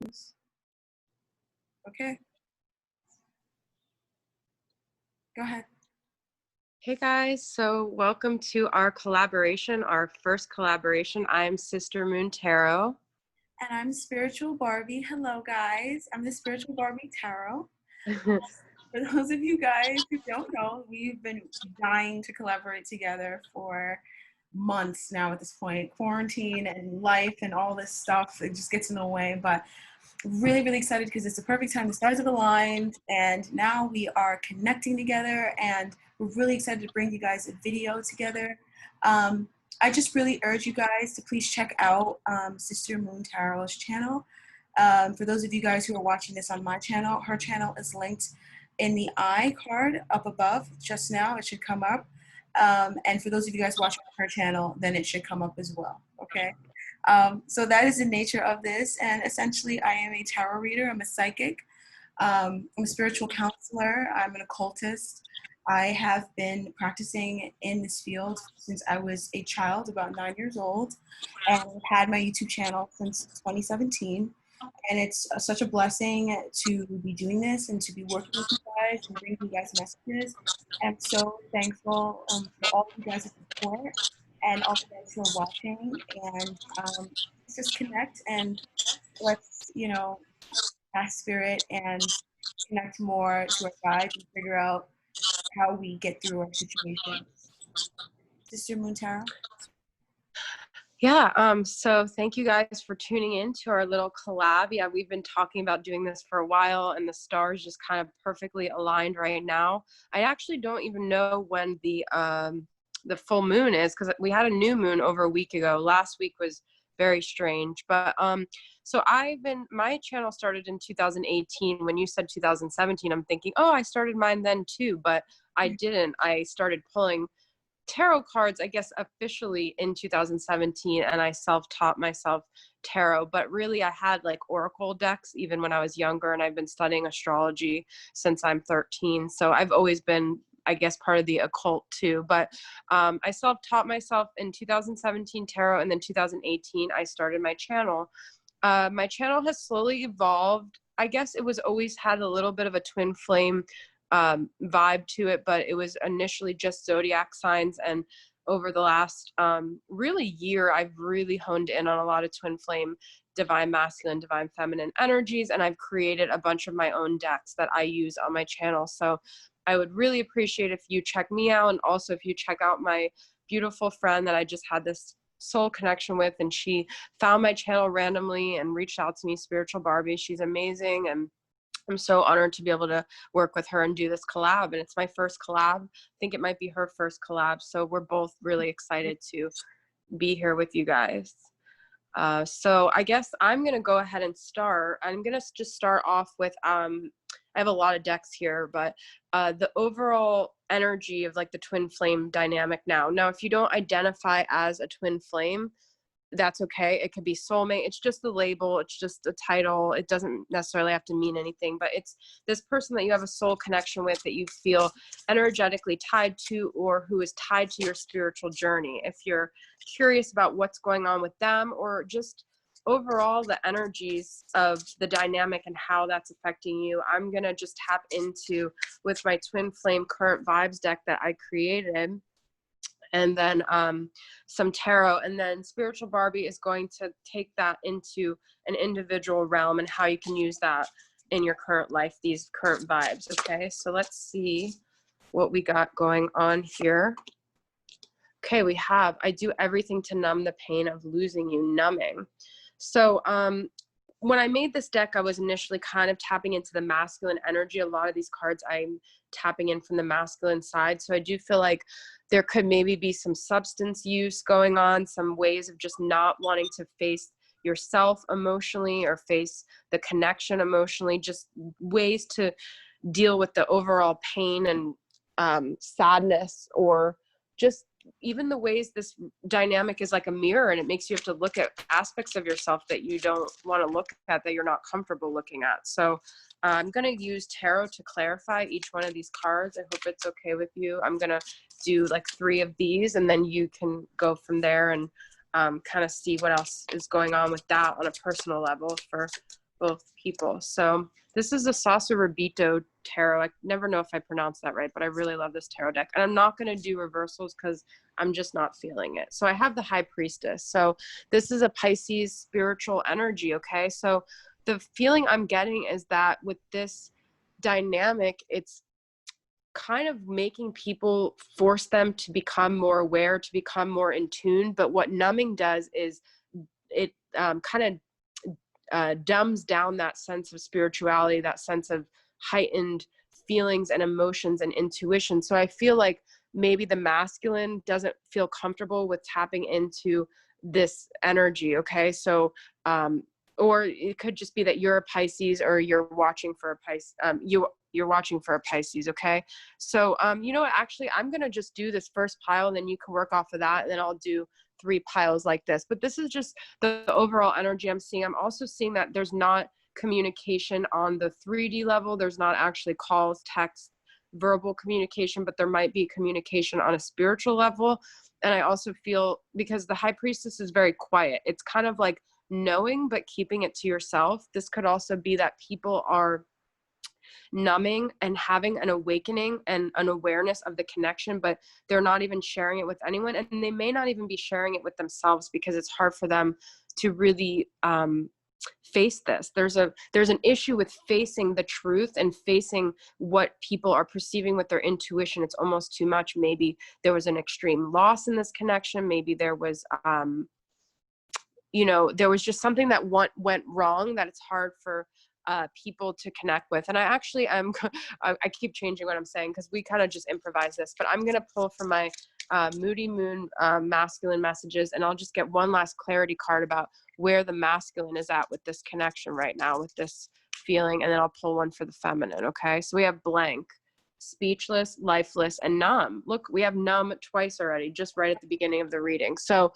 goes. Okay. Go ahead. Hey guys, so welcome to our collaboration, our first collaboration. I'm Sister Moon Tarot. And I'm Spiritual Barbie. Hello guys. I'm the Spiritual Barbie Tarot. For those of you guys who don't know, we've been dying to collaborate together for months now at this point. Quarantine and life and all this stuff, it just gets in the way. But really excited because it's the perfect time. The stars have aligned and now we are connecting together, and we're really excited to bring you guys a video together. I just really urge you guys to please check out Sister Moon Tarot's channel. For those of you guys who are watching this on my channel, her channel is linked in the I card up above just now. It should come up. And for those of you guys watching on her channel, then it should come up as well, okay? So that is the nature of this, and essentially I am a tarot reader, I'm a psychic, I'm a spiritual counselor, I'm an occultist. I have been practicing in this field since I was a child, about 9 years old, and I've had my YouTube channel since 2017. And it's such a blessing to be doing this and to be working with you guys and bringing you guys messages. I'm so thankful for all of you guys' support and all the guys who are watching. And let's just connect and let's, ask spirit and connect more to our guides and figure out how we get through our situations. Sister Moon Tarot? Yeah, so thank you guys for tuning in to our little collab. Yeah, we've been talking about doing this for a while, and the stars just kind of perfectly aligned right now. I actually don't even know when the full moon is, because we had a new moon over a week ago. Last week was very strange, but so my channel started in 2018. When you said 2017, I'm thinking, oh, I started mine then too, but I didn't. I started pulling tarot cards, I guess, officially in 2017, and I self-taught myself tarot, but really I had like oracle decks even when I was younger, and I've been studying astrology since I'm 13, so I've always been, I guess, part of the occult too. But I self-taught myself in 2017 tarot, and then 2018 I started my channel. My channel has slowly evolved. I guess it was always had a little bit of a twin flame vibe to it, but it was initially just zodiac signs, and over the last really year I've really honed in on a lot of twin flame, divine masculine, divine feminine energies, and I've created a bunch of my own decks that I use on my channel. So I would really appreciate if you check me out, and also if you check out my beautiful friend that I just had this soul connection with, and she found my channel randomly and reached out to me, Spiritual Barbie. She's amazing, and I'm so honored to be able to work with her and do this collab. And it's my first collab. I think it might be her first collab. So we're both really excited to be here with you guys. So I guess I'm going to go ahead and start. I'm going to just start off with, I have a lot of decks here, but the overall energy of like the twin flame dynamic now. Now, if you don't identify as a twin flame, that's okay. It could be soulmate. It's just the label. It's just a title. It doesn't necessarily have to mean anything, but it's this person that you have a soul connection with, that you feel energetically tied to, or who is tied to your spiritual journey. If you're curious about what's going on with them, or just overall the energies of the dynamic and how that's affecting you, I'm going to just tap into with my twin flame current vibes deck that I created, and then some tarot, and then Spiritual Barbie is going to take that into an individual realm and how you can use that in your current life, these current vibes. Okay, so let's see what we got going on here. Okay, we have, I do everything to numb the pain of losing you, numbing. So when I made this deck, I was initially kind of tapping into the masculine energy. A lot of these cards I'm tapping in from the masculine side. So I do feel like there could maybe be some substance use going on, some ways of just not wanting to face yourself emotionally or face the connection emotionally, just ways to deal with the overall pain and sadness, or just even the ways this dynamic is like a mirror, and it makes you have to look at aspects of yourself that you don't want to look at, that you're not comfortable looking at. So I'm going to use tarot to clarify each one of these cards. I hope it's okay with you. I'm going to do like 3 of these, and then you can go from there and kind of see what else is going on with that on a personal level for both people. So this is a Sasurabito tarot. I never know if I pronounce that right, but I really love this tarot deck. And I'm not going to do reversals because I'm just not feeling it. So I have the High Priestess. So this is a Pisces spiritual energy, okay? So the feeling I'm getting is that with this dynamic, it's kind of making people, force them to become more aware, to become more in tune. But what numbing does is it kind of dumbs down that sense of spirituality, that sense of heightened feelings and emotions and intuition. So I feel like maybe the masculine doesn't feel comfortable with tapping into this energy. Okay. So, or it could just be that you're a Pisces, or you're watching for a Pisces. You're watching for a Pisces. Okay. So, you know what, actually, I'm going to just do this first pile, and then you can work off of that. And then I'll do 3 piles like this. But this is just the overall energy I'm seeing. I'm also seeing that there's not communication on the 3D level. There's not actually calls, text, verbal communication, but there might be communication on a spiritual level. And I also feel, because the High Priestess is very quiet, it's kind of like knowing but keeping it to yourself. This could also be that people are numbing and having an awakening and an awareness of the connection, but they're not even sharing it with anyone. And they may not even be sharing it with themselves because it's hard for them to really face this. There's an issue with facing the truth and facing what people are perceiving with their intuition. It's almost too much. Maybe there was an extreme loss in this connection. Maybe there was there was just something that went wrong, that it's hard for people to connect with. And I actually am, I keep changing what I'm saying because we kind of just improvise this, but I'm going to pull from my Moody Moon masculine messages, and I'll just get one last clarity card about where the masculine is at with this connection right now, with this feeling. And then I'll pull one for the feminine. Okay. So we have blank, speechless, lifeless, and numb. Look, we have numb twice already, just right at the beginning of the reading. So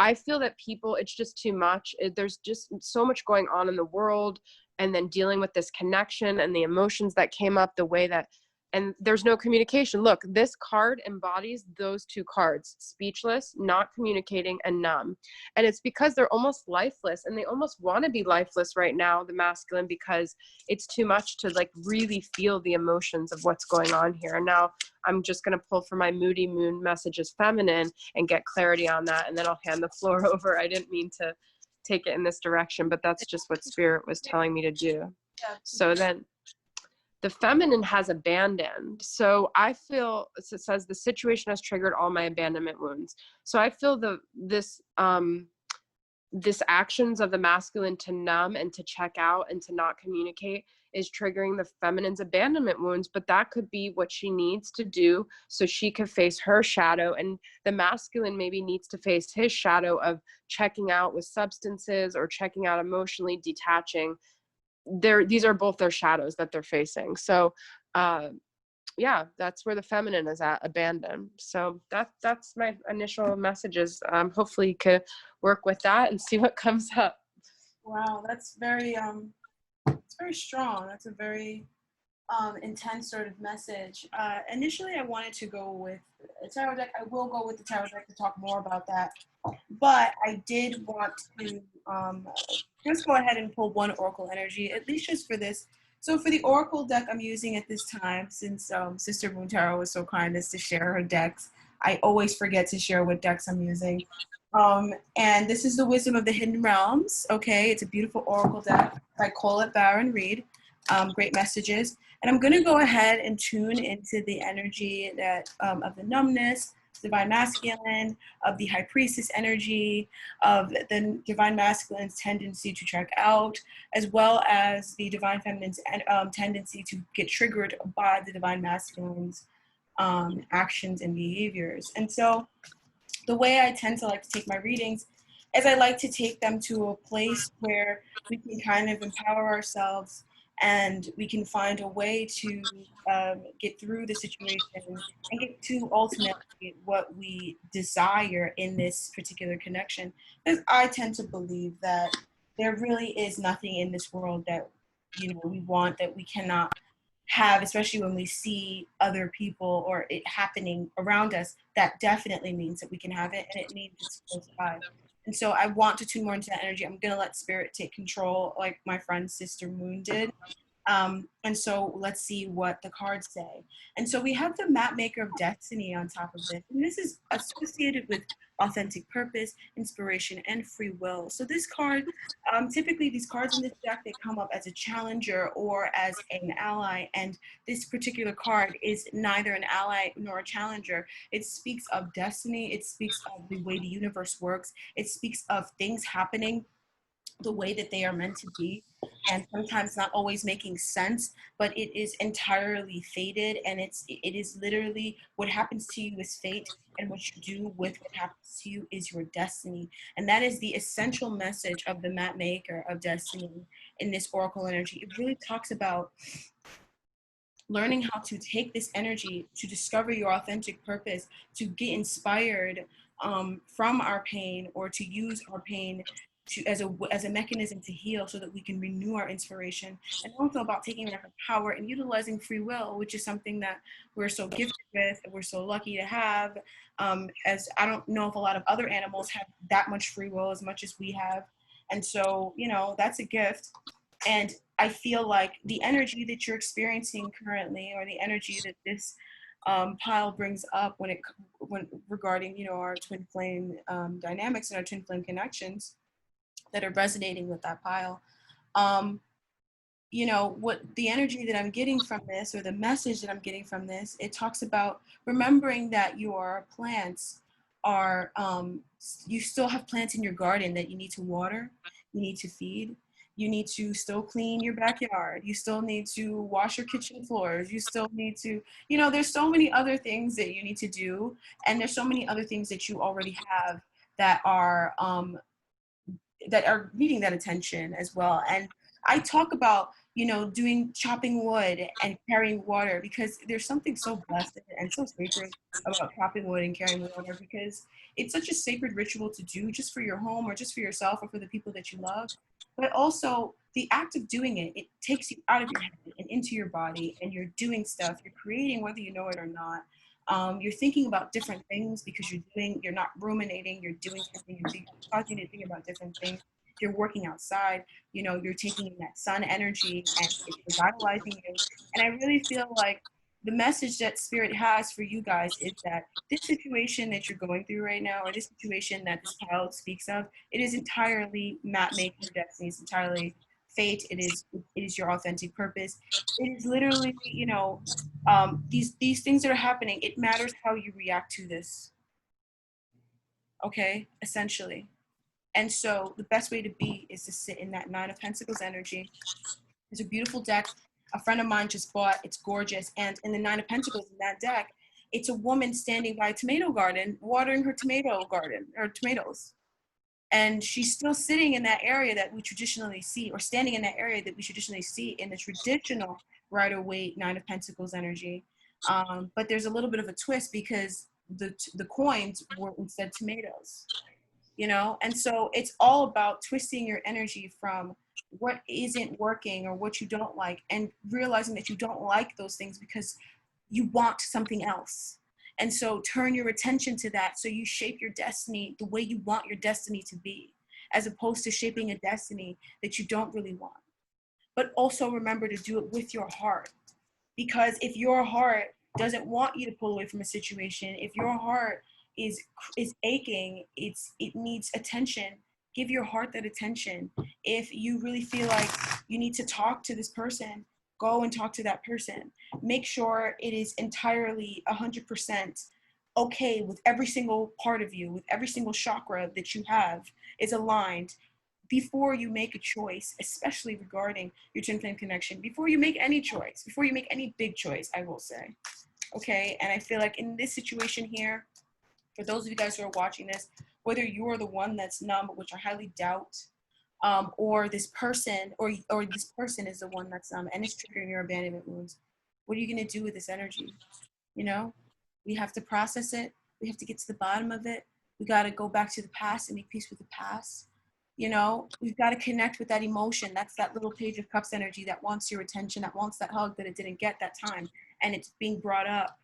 I feel that people, it's just too much. There's just so much going on in the world, and then dealing with this connection and the emotions that came up, the way that, and there's no communication. Look, this card embodies those 2 cards: speechless, not communicating, and numb. And it's because they're almost lifeless, and they almost want to be lifeless right now, the masculine, because it's too much to like really feel the emotions of what's going on here. And now I'm just going to pull for my Moody Moon messages feminine and get clarity on that. And then I'll hand the floor over. I didn't mean to take it in this direction, but that's just what spirit was telling me to do. So then the feminine has abandoned. So I feel, it says the situation has triggered all my abandonment wounds. So I feel this actions of the masculine to numb and to check out and to not communicate is triggering the feminine's abandonment wounds. But that could be what she needs to do so she could face her shadow, and the masculine maybe needs to face his shadow of checking out with substances or checking out emotionally, detaching. These are both their shadows that they're facing. So yeah, that's where the feminine is at, abandon. So that's my initial messages. Hopefully you could work with that and see what comes up. Wow, that's very it's very strong. That's a very intense sort of message. Initially, I wanted to go with a tarot deck. I will go with the tarot deck to talk more about that. But I did want to just go ahead and pull one oracle energy, at least just for this. So for the oracle deck I'm using at this time, since Sister Moon Tarot was so kind as to share her decks, I always forget to share what decks I'm using. And this is the Wisdom of the Hidden Realms. Okay, it's a beautiful oracle deck by Colette Baron Reed. Great messages. And I'm going to go ahead and tune into the energy that of the numbness, divine masculine, of the high priestess energy, of the divine masculine's tendency to check out, as well as the divine feminine's tendency to get triggered by the divine masculine's actions and behaviors. And so the way I tend to like to take my readings is I like to take them to a place where we can kind of empower ourselves and we can find a way to get through the situation and get to ultimately what we desire in this particular connection. Because I tend to believe that there really is nothing in this world that we want that we cannot have, especially when we see other people or it happening around us. That definitely means that we can have it, and it means it's close by. And so I want to tune more into that energy. I'm going to let spirit take control, like my friend's sister Moon did. And so let's see what the cards say. And so we have the map maker of destiny on top of this. And this is associated with authentic purpose, inspiration, and free will. So this card, typically these cards in this deck, they come up as a challenger or as an ally. And this particular card is neither an ally nor a challenger. It speaks of destiny. It speaks of the way the universe works. It speaks of things happening the way that they are meant to be, and sometimes not always making sense, but it is entirely fated, and it is literally what happens to you is fate, and what you do with what happens to you is your destiny. And that is the essential message of the map maker of destiny in this oracle energy. It really talks about learning how to take this energy to discover your authentic purpose, to get inspired from our pain, or to use our pain to as a mechanism to heal, so that we can renew our inspiration, and also about taking back our power and utilizing free will, which is something that we're so gifted with, and we're so lucky to have. As I don't know if a lot of other animals have that much free will as much as we have, and so that's a gift. And I feel like the energy that you're experiencing currently, or the energy that this pile brings up when regarding our twin flame dynamics and our twin flame connections that are resonating with that pile. Um, what the energy that I'm getting from this, or the message that I'm getting from this, it talks about remembering that your plants are, you still have plants in your garden that you need to water, you need to feed, you need to still clean your backyard, you still need to wash your kitchen floors, you still need to, there's so many other things that you need to do, and there's so many other things that you already have that are needing that attention as well. And I talk about, doing chopping wood and carrying water, because there's something so blessed and so sacred about chopping wood and carrying water, because it's such a sacred ritual to do, just for your home, or just for yourself, or for the people that you love. But also the act of doing it, it takes you out of your head and into your body, and you're doing stuff, you're creating whether you know it or not. You're thinking about different things because you're not ruminating, you're doing something, you're causing you to think about different things. You're working outside, you're taking in that sun energy, and it's revitalizing you. And I really feel like the message that spirit has for you guys is that this situation that you're going through right now, or this situation that this child speaks of, it is entirely map making destiny. It's entirely fate. It is your authentic purpose. It is literally, these things that are happening. It matters how you react to this. Okay, essentially. And so the best way to be is to sit in that Nine of Pentacles energy. There's a beautiful deck a friend of mine just bought. It's gorgeous. And in the Nine of Pentacles in that deck, it's a woman standing by a tomato garden, watering her tomato garden, or tomatoes. And she's still sitting in that area that we traditionally see, or standing in that area that we traditionally see in the traditional Rider-Waite Nine of Pentacles energy. But there's a little bit of a twist, because the coins were instead tomatoes. And so it's all about twisting your energy from what isn't working or what you don't like, and realizing that you don't like those things because you want something else. And so turn your attention to that, so you shape your destiny the way you want your destiny to be, as opposed to shaping a destiny that you don't really want. But also remember to do it with your heart, because if your heart doesn't want you to pull away from a situation, if your heart is aching, it needs attention, give your heart that attention. If you really feel like you need to talk to this person, go and talk to that person. Make sure it is entirely 100% okay with every single part of you, with every single chakra that you have is aligned, before you make a choice, especially regarding your twin flame connection, before you make any choice, before you make any big choice, I will say. Okay, and I feel like in this situation here, for those of you guys who are watching this, whether you're the one that's numb, which I highly doubt, or this person, or this person is the one that's numb and it's triggering your abandonment wounds, what are you going to do with this energy? We have to process it. We have to get to the bottom of it. We got to go back to the past and make peace with the past. We've got to connect with that emotion. That's that little Page of Cups energy that wants your attention, that wants that hug that it didn't get that time, and it's being brought up.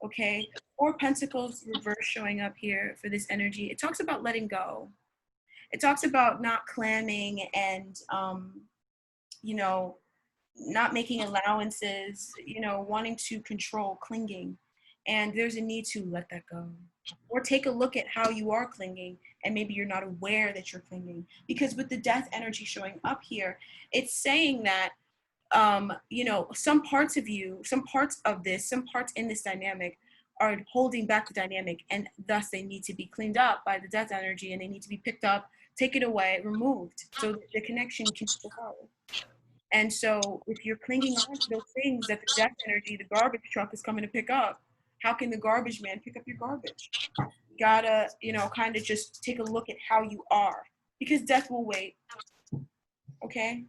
Okay, Four Pentacles reverse showing up here for this energy. It talks about letting go. it talks about not clamming and, you know, not making allowances, you know, wanting to control, clinging. And there's a need to let that go. Or take a look at how you are clinging, and maybe you're not aware that you're clinging. Because with the death energy showing up here, it's saying that, you know, some parts of you, some parts of this, some parts in this dynamic are holding back the dynamic, and thus they need to be cleaned up by the death energy, and they need to be picked up, taken away, removed, so that the connection can flow. And so if you're clinging on to those things that the death energy, the garbage truck is coming to pick up, how can the garbage man pick up your garbage? You gotta, you know, kind of just take a look at how you are, because death will wait. Okay?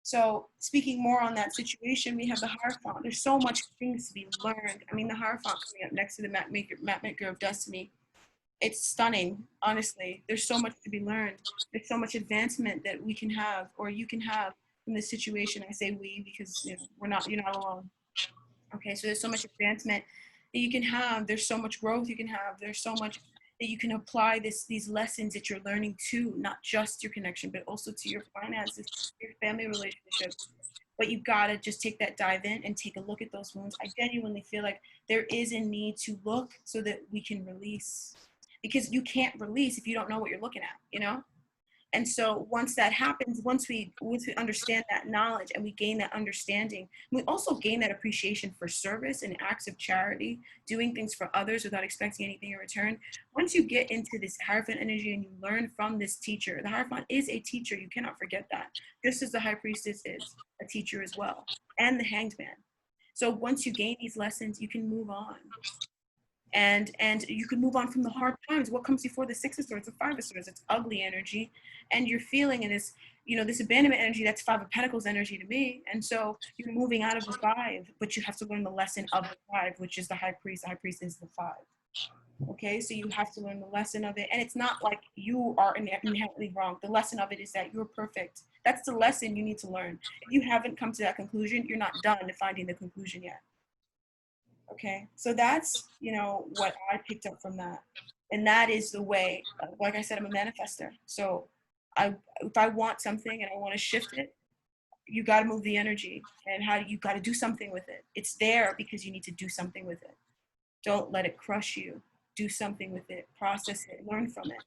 So speaking more on that situation, we have the Hierophant. There's so much things to be learned. I mean, the Hierophant coming up next to the map maker of destiny, it's stunning, honestly. There's so much to be learned. There's so much advancement that we can have, or you can have, from this situation. I say we because, you know, you're not alone. Okay, so there's so much advancement that you can have. There's so much growth you can have. There's so much that you can apply these lessons that you're learning to, not just your connection, but also to your finances, your family relationships. But you gotta just take that dive in and take a look at those wounds. I genuinely feel like there is a need to look so that we can release, because you can't release if you don't know what you're looking at, you know? And so once that happens, once we understand that knowledge and we gain that understanding, we also gain that appreciation for service and acts of charity, doing things for others without expecting anything in return. Once you get into this Hierophant energy and you learn from this teacher, the Hierophant is a teacher, you cannot forget that, just as the High Priestess is a teacher as well, and the Hanged Man. So once you gain these lessons, you can move on. And you can move on from the hard times. What comes before the Six of Swords, the Five of Swords? It's ugly energy, and you're feeling in this, you know, this abandonment energy. That's Five of Pentacles energy to me. And so you're moving out of the Five, but you have to learn the lesson of the Five, which is the High Priest. The High Priest is the Five. Okay, so you have to learn the lesson of it, and it's not like you are inherently wrong. The lesson of it is that you're perfect. That's the lesson you need to learn. If you haven't come to that conclusion, you're not done finding the conclusion yet. Okay, so that's, you know, what I picked up from that. And that is the way, like I said, I'm a manifester. So if I want something and I want to shift it, you got to move the energy, and you got to do something with it. It's there because you need to do something with it. Don't let it crush you. Do something with it, process it, learn from it.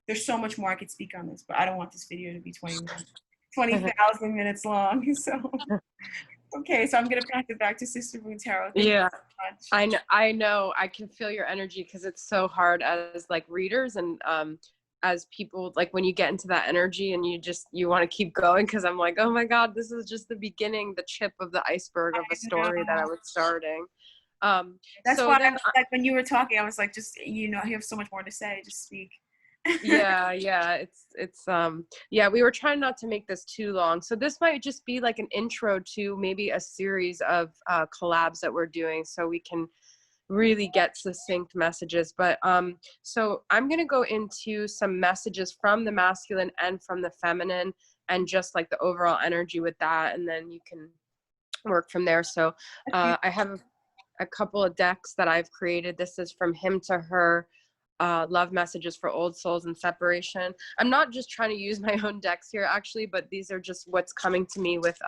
There's so much more I could speak on this, but I don't want this video to be 20,000 minutes long. So okay, so I'm gonna pass it back to Sister Moon Tarot. Thank you so much. I know. I can feel your energy, because it's so hard as like readers and as people, like when you get into that energy and you want to keep going, because I'm like, oh my God, this is just the beginning, the tip of the iceberg of a story that I was starting. That's so why then, I was like, when you were talking, I was like, just, you know, you have so much more to say, just speak. yeah, yeah, we were trying not to make this too long, so this might just be like an intro to maybe a series of collabs that we're doing, so we can really get succinct messages. But so I'm going to go into some messages from the masculine and from the feminine, and just like the overall energy with that, and then you can work from there. So I have a couple of decks that I've created. This is from Him to Her, love messages for old souls and separation. I'm not just trying to use my own decks here actually, but these are just what's coming to me with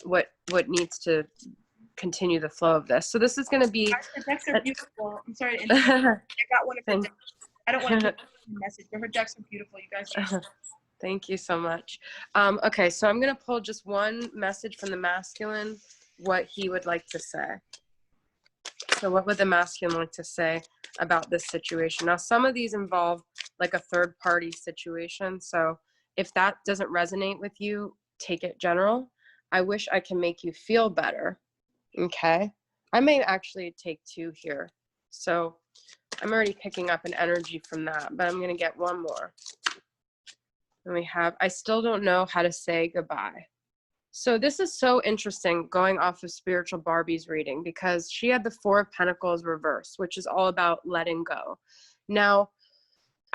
what needs to continue the flow of this. So this is going to be, the decks are beautiful. I'm sorry to interrupt. I got one of her decks. I don't want to put a message, but her decks are beautiful. You guys thank you so much. Okay, so I'm going to pull just one message from the masculine, what he would like to say. So what would the masculine like to say about this situation? Now, some of these involve like a third party situation. So if that doesn't resonate with you, take it general. I wish I can make you feel better. Okay. I may actually take two here. So I'm already picking up an energy from that, but I'm going to get one more. And we have, I still don't know how to say goodbye. So this is so interesting going off of Spiritual Barbie's reading, because she had the Four of Pentacles reversed, which is all about letting go. Now,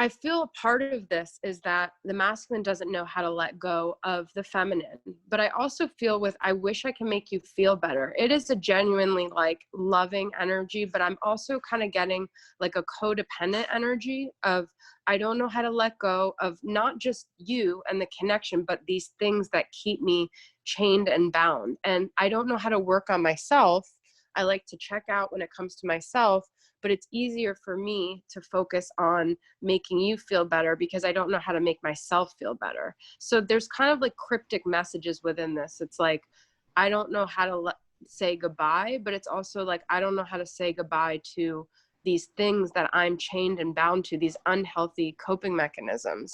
I feel a part of this is that the masculine doesn't know how to let go of the feminine. But I also feel with, I wish I can make you feel better. It is a genuinely like loving energy, but I'm also kind of getting like a codependent energy of, I don't know how to let go of not just you and the connection, but these things that keep me chained and bound. And I don't know how to work on myself. I like to check out when it comes to myself, but it's easier for me to focus on making you feel better because I don't know how to make myself feel better. So there's kind of like cryptic messages within this. It's like, I don't know how to say goodbye, but it's also like, I don't know how to say goodbye to these things that I'm chained and bound to, these unhealthy coping mechanisms,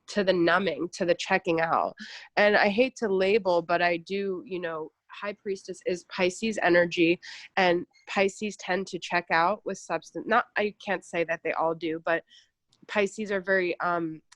to the numbing, to the checking out. And I hate to label, but I do, you know, High Priestess is Pisces energy, and Pisces tend to check out with substance. Not, I can't say that they all do, but Pisces are very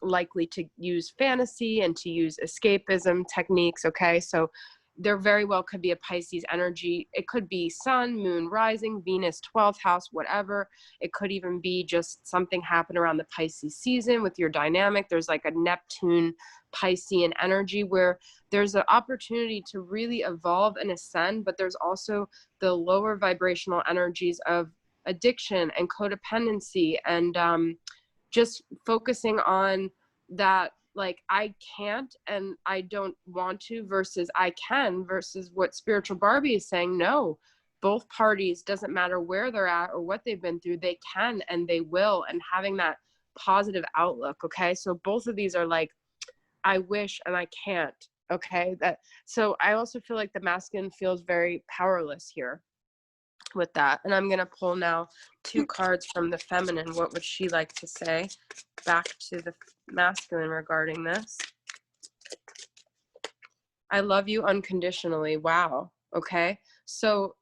likely to use fantasy and to use escapism techniques. Okay, so there very well could be a Pisces energy. It could be sun, moon, rising, Venus, 12th house, whatever. It could even be just something happen around the Pisces season with your dynamic. There's like a Neptune Piscean energy where there's an opportunity to really evolve and ascend, but there's also the lower vibrational energies of addiction and codependency and just focusing on that, like, I can't and I don't want to versus I can, versus what Spiritual Barbie is saying. No, both parties, doesn't matter where they're at or what they've been through, they can and they will, and having that positive outlook. Okay, so both of these are like, I wish and I can't. Okay, that, so I also feel like the masculine feels very powerless here with that. And I'm going to pull now 2 cards from the feminine. What would she like to say back to the masculine regarding this? I love you unconditionally. Wow. Okay. So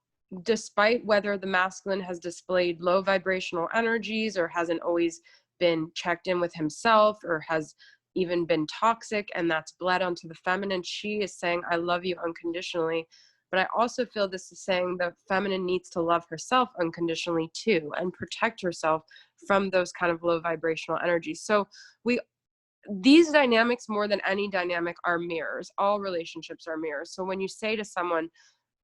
despite whether the masculine has displayed low vibrational energies or hasn't always been checked in with himself or has even been toxic and that's bled onto the feminine, she is saying, I love you unconditionally. But I also feel this is saying the feminine needs to love herself unconditionally too and protect herself from those kind of low vibrational energies. So these dynamics, more than any dynamic, are mirrors. All relationships are mirrors. So when you say to someone,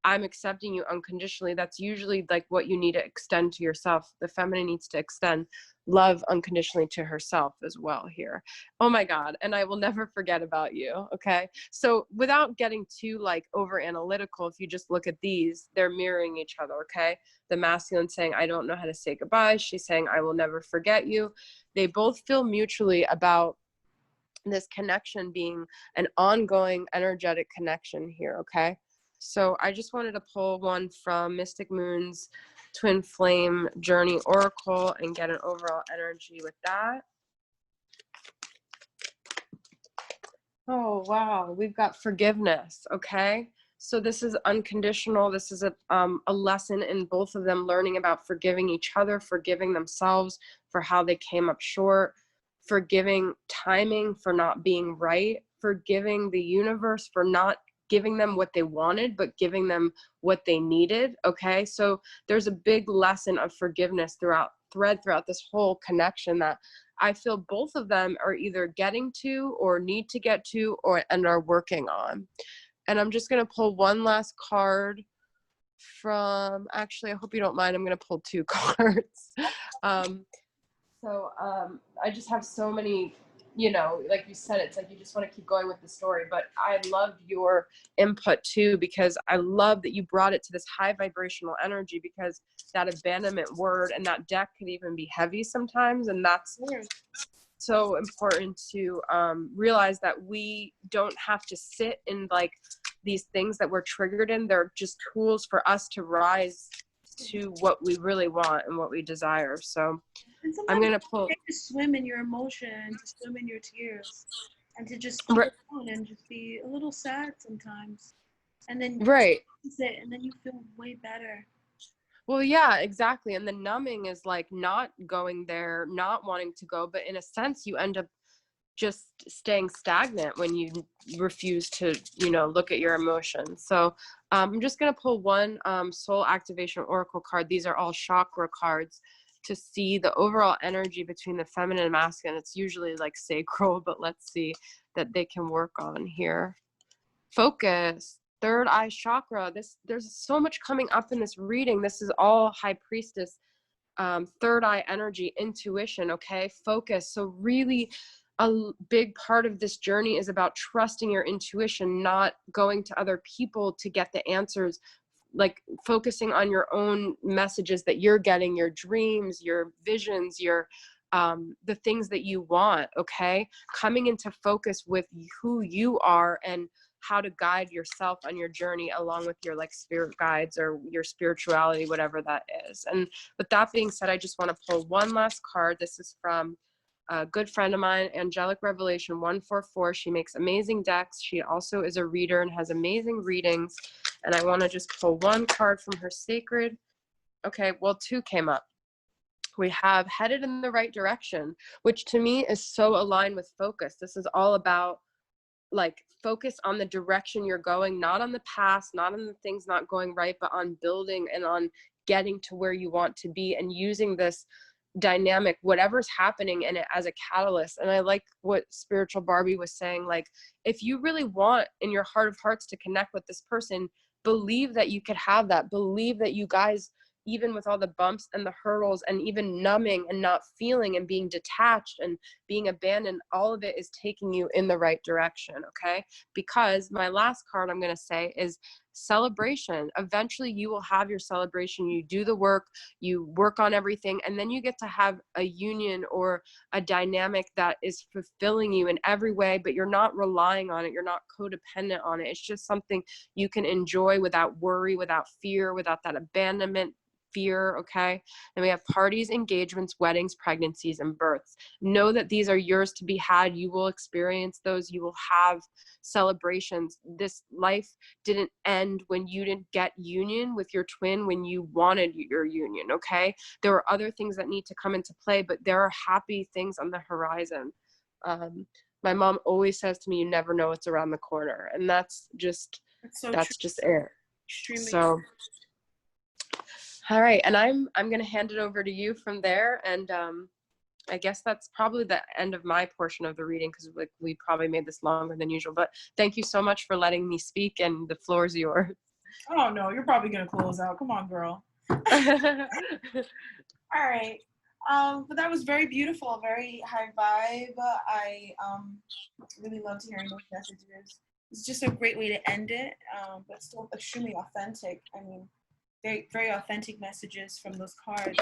I'm accepting you unconditionally, that's usually like what you need to extend to yourself. The feminine needs to extend love unconditionally to herself as well here. Oh my God. And I will never forget about you. Okay. So without getting too like over analytical, if you just look at these, they're mirroring each other. Okay. The masculine saying, I don't know how to say goodbye. She's saying, I will never forget you. They both feel mutually about this connection being an ongoing energetic connection here. Okay. So I just wanted to pull one from Mystic Moon's Twin Flame Journey Oracle and get an overall energy with that. Oh, wow. We've got forgiveness. Okay. So this is unconditional. This is a lesson in both of them learning about forgiving each other, forgiving themselves for how they came up short, forgiving timing for not being right, forgiving the universe for not giving them what they wanted, but giving them what they needed. Okay. So there's a big lesson of forgiveness throughout this whole connection that I feel both of them are either getting to or need to get to and are working on. And I'm just going to pull one last card from, actually, I hope you don't mind, I'm going to pull 2 cards. I just have so many, you know, like you said, it's like you just want to keep going with the story. But I loved your input too, because I love that you brought it to this high vibrational energy, because that abandonment word and that deck could even be heavy sometimes. And that's so important to realize that we don't have to sit in like these things that we're triggered in. They're just tools for us to rise to what we really want and what we desire. So I'm going to pull. To swim in your emotion, to swim in your tears, and to just keep it on and just be a little sad sometimes. And then sit, and then you feel way better. Well, yeah, exactly. And the numbing is like not going there, not wanting to go, but in a sense, you end up just staying stagnant when you refuse to, you know, look at your emotions. So I'm just going to pull one soul activation oracle card. These are all chakra cards to see the overall energy between the feminine and masculine. It's usually like sacral, but let's see that they can work on here. Focus, third eye chakra. There's so much coming up in this reading. This is all high priestess, third eye energy, intuition. Okay, focus. So really a big part of this journey is about trusting your intuition, not going to other people to get the answers, like focusing on your own messages that you're getting, your dreams, your visions, your the things that you want. Okay, coming into focus with who you are and how to guide yourself on your journey along with your like spirit guides or your spirituality, whatever that is. And with that being said, I just want to pull one last card. This is from a good friend of mine, Angelic Revelation 144. She makes amazing decks. She also is a reader and has amazing readings. And I want to just pull one card from her sacred. Okay, well, two came up. We have headed in the right direction, which to me is so aligned with focus. This is all about like focus on the direction you're going, not on the past, not on the things not going right, but on building and on getting to where you want to be and using this dynamic, whatever's happening in it, as a catalyst. And I like what Spiritual Barbie was saying, like if you really want in your heart of hearts to connect with this person, believe that you could have that, believe that you guys, even with all the bumps and the hurdles and even numbing and not feeling and being detached and being abandoned, all of it is taking you in the right direction. Okay, because my last card I'm going to say is celebration. Eventually you will have your celebration. You do the work, you work on everything, and then you get to have a union or a dynamic that is fulfilling you in every way, but you're not relying on it, you're not codependent on it. It's just something you can enjoy without worry, without fear, without that abandonment fear. Okay, and we have parties, engagements, weddings, pregnancies, and births. Know that these are yours to be had. You will experience those. You will have celebrations. This life didn't end when you didn't get union with your twin when you wanted your union. Okay, there are other things that need to come into play, but there are happy things on the horizon. My mom always says to me, you never know what's around the corner, and that's just so that's true. just it. Extremely So true. all right, and I'm going to hand it over to you from there. And I guess that's probably the end of my portion of the reading, because like we probably made this longer than usual. But thank you so much for letting me speak, and the floor is yours. Oh no, you're probably gonna close out. Come on, girl. All right. But that was very beautiful, very high vibe. I really loved hearing those messages. It's just a great way to end it, but still extremely authentic. I mean, very, very authentic messages from those cards.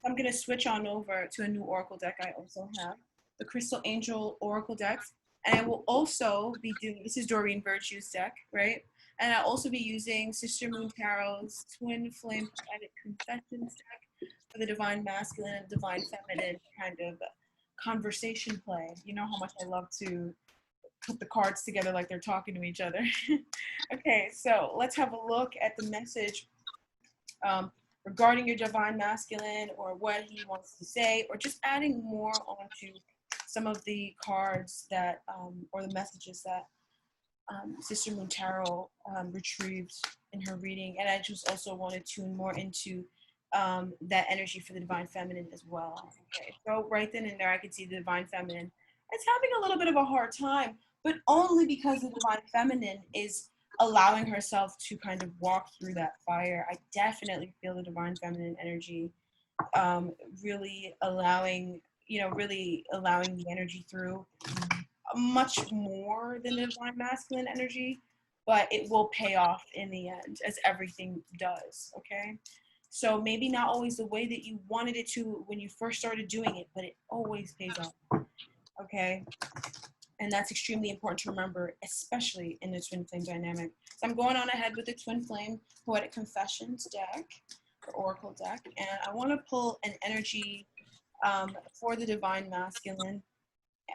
I'm going to switch on over to a new Oracle deck I also have, the Crystal Angel Oracle decks. And I will also be doing, this is Doreen Virtue's deck, right? And I'll also be using Sister Moon Tarot's Twin Flame Prophetic Confessions deck for the Divine Masculine and Divine Feminine kind of conversation play. You know how much I love to put the cards together like they're talking to each other. Okay, so let's have a look at the message regarding your divine masculine, or what he wants to say, or just adding more onto some of the cards that, or the messages that Sister Moon Tarot retrieved in her reading. And I just also want to tune more into that energy for the divine feminine as well. Okay, so right then and there, I could see the divine feminine. It's having a little bit of a hard time, but only because the divine feminine is allowing herself to kind of walk through that fire. I definitely feel the divine feminine energy really allowing, really allowing the energy through much more than the divine masculine energy, but it will pay off in the end, as everything does. Okay, so maybe not always the way that you wanted it to when you first started doing it, but it always pays off. Okay, and that's extremely important to remember, especially in the twin flame dynamic. So I'm going on ahead with the Twin Flame Poetic Confessions deck, the Oracle deck, and I want to pull an energy for the divine masculine.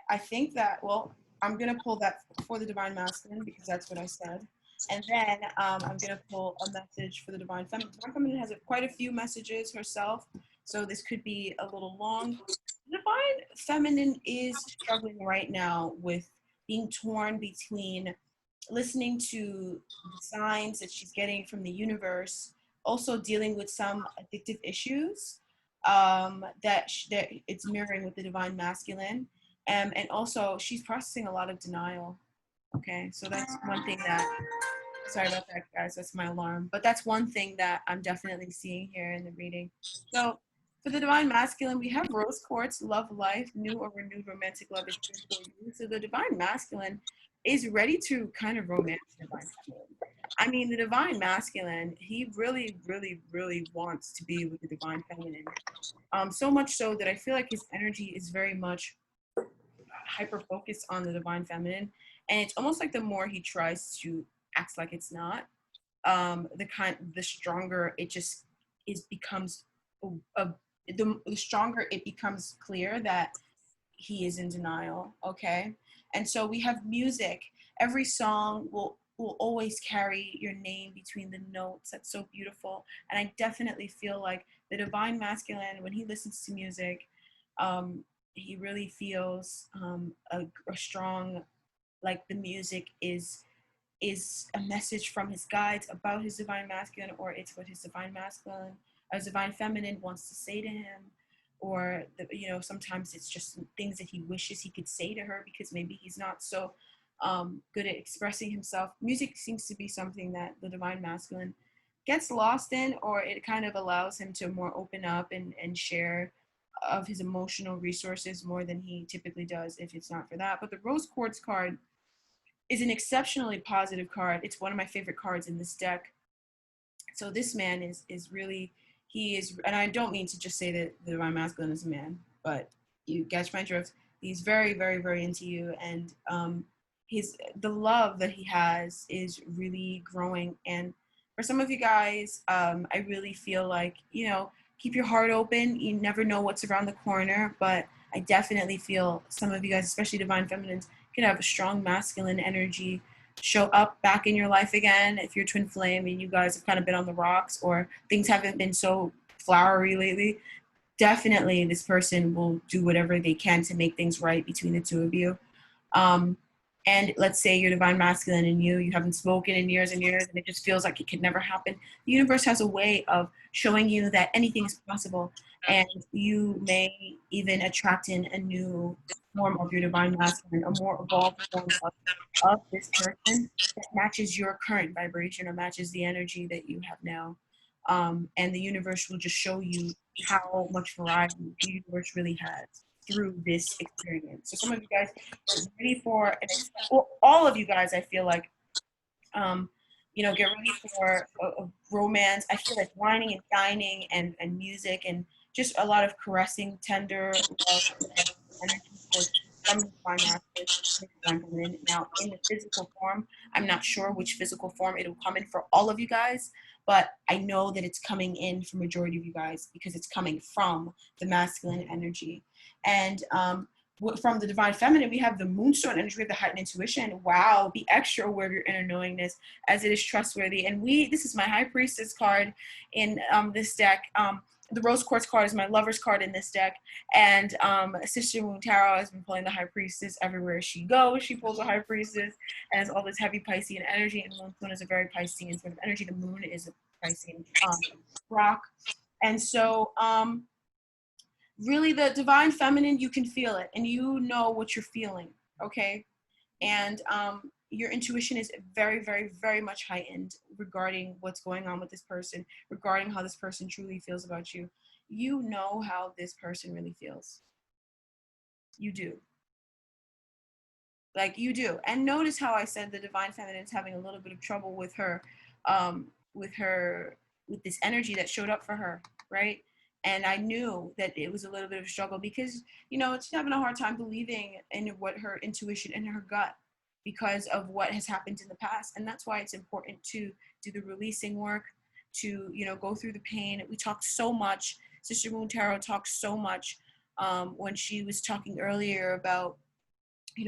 I think that, well, I'm going to pull that for the divine masculine because that's what I said. And then I'm going to pull a message for the divine feminine. Divine feminine has quite a few messages herself, so this could be a little long. The divine feminine is struggling right now with being torn between listening to the signs that she's getting from the universe, also dealing with some addictive issues, that it's mirroring with the divine masculine. And also she's processing a lot of denial. Okay, so that's one thing that, sorry about that, guys, that's my alarm. But that's one thing that I'm definitely seeing here in the reading. So for the divine masculine, we have rose quartz, love life, new or renewed romantic love is here for you. So the divine masculine is ready to kind of romance the divine feminine. I mean, the divine masculine, he really, really, really wants to be with the divine feminine. So much so that I feel like his energy is very much hyper focused on the divine feminine, and it's almost like the more he tries to act like it's not, the stronger it just is becomes the stronger it becomes clear that he is in denial. Okay, and so we have music. Every song will always carry your name between the notes. That's so beautiful. And I definitely feel like the divine masculine, when he listens to music, he really feels a strong, like the music is a message from his guides about his divine masculine, or it's what his divine masculine, his divine feminine wants to say to him, or sometimes it's just things that he wishes he could say to her because maybe he's not so good at expressing himself. Music seems to be something that the divine masculine gets lost in, or it kind of allows him to more open up and share of his emotional resources more than he typically does if it's not for that. But the rose quartz card is an exceptionally positive card. It's one of my favorite cards in this deck. So this man is really, he is, and I don't mean to just say that the divine masculine is a man, but you catch my drift. He's very, very, very into you, and the love that he has is really growing. And for some of you guys, I really feel like, keep your heart open. You never know what's around the corner, but I definitely feel some of you guys, especially divine feminines, can have a strong masculine energy show up back in your life again. If you're twin flame and you guys have kind of been on the rocks, or things haven't been so flowery lately, definitely this person will do whatever they can to make things right between the two of you. Um, and let's say you're divine masculine and you haven't spoken in years and years, and it just feels like it could never happen. The universe has a way of showing you that anything is possible, and you may even attract in a new form of your divine masculine, a more evolved form of this person that matches your current vibration or matches the energy that you have now. And the universe will just show you how much variety the universe really has through this experience. So some of you guys are ready for, or all of you guys, I feel like, get ready for a romance. I feel like whining and dining and music and just a lot of caressing, tender love and energy from the divine masculine. Now, in the physical form, I'm not sure which physical form it'll come in for all of you guys, but I know that it's coming in for majority of you guys because it's coming from the masculine energy. And from the divine feminine, we have the moonstone energy, we have the heightened intuition. Wow, be extra aware of your inner knowingness as it is trustworthy. And this is my high priestess card in this deck. The rose quartz card is my lover's card in this deck. And Sister Moon Tarot has been pulling the high priestess everywhere she goes. She pulls a high priestess and has all this heavy Piscean energy. And moon is a very Piscean sort of energy. The moon is a Piscean rock. And so really the divine feminine, you can feel it and you know what you're feeling, okay? And your intuition is very, very, very much heightened regarding what's going on with this person, regarding how this person truly feels about you. You know how this person really feels. You do. Like you do. And notice how I said the divine feminine is having a little bit of trouble with her, with this energy that showed up for her, right? And I knew that it was a little bit of a struggle because, she's having a hard time believing in what her intuition and her gut because of what has happened in the past. And that's why it's important to do the releasing work, to, go through the pain. We talked so much. Sister Moon Tarot talked so much when she was talking earlier about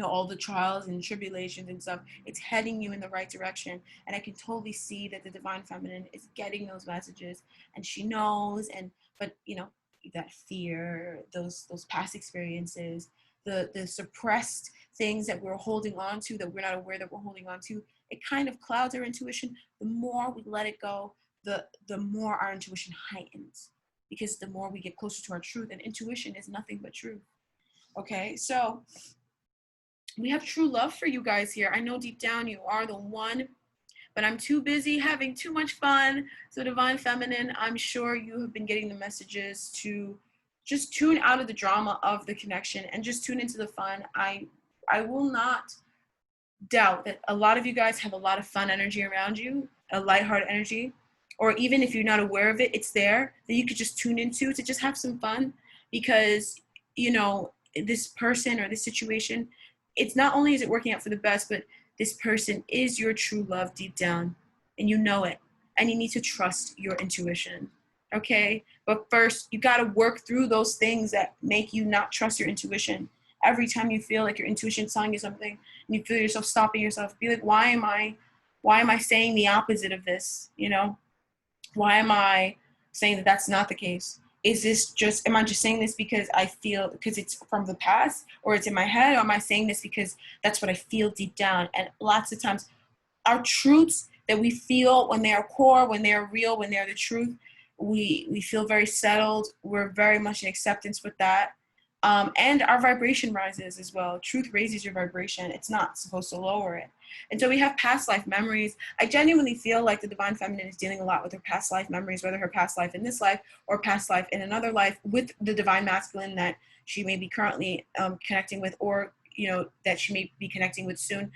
all the trials and tribulations and stuff. It's heading you in the right direction. And I can totally see that the divine feminine is getting those messages and she knows, but that fear, those past experiences, the suppressed things that we're holding on to that we're not aware that we're holding on to, it kind of clouds our intuition. The more we let it go, the more our intuition heightens because the more we get closer to our truth, and intuition is nothing but truth. Okay, so we have true love for you guys here. I know deep down you are the one, but I'm too busy having too much fun. So Divine Feminine, I'm sure you have been getting the messages to just tune out of the drama of the connection and just tune into the fun. I will not doubt that a lot of you guys have a lot of fun energy around you, a lighthearted energy, or even if you're not aware of it, it's there that you could just tune into to just have some fun, because you know this person or this situation, it's not only is it working out for the best, but this person is your true love deep down, and you know it, and you need to trust your intuition. Okay, but first you got to work through those things that make you not trust your intuition. Every time you feel like your intuition is telling you something and you feel yourself stopping yourself, be like, why am I saying the opposite of this? You know, why am I saying that that's not the case? Is this just, am I just saying this because I feel, because it's from the past, or it's in my head, or am I saying this because that's what I feel deep down? And lots of times our truths that we feel, when they are core, when they are real, when they are the truth, we feel very settled. We're very much in acceptance with that. And our vibration rises as well. Truth raises your vibration. It's not supposed to lower it. And so we have past life memories. I genuinely feel like the Divine Feminine is dealing a lot with her past life memories, whether her past life in this life or past life in another life, with the Divine Masculine that she may be currently connecting with, or you know that she may be connecting with soon.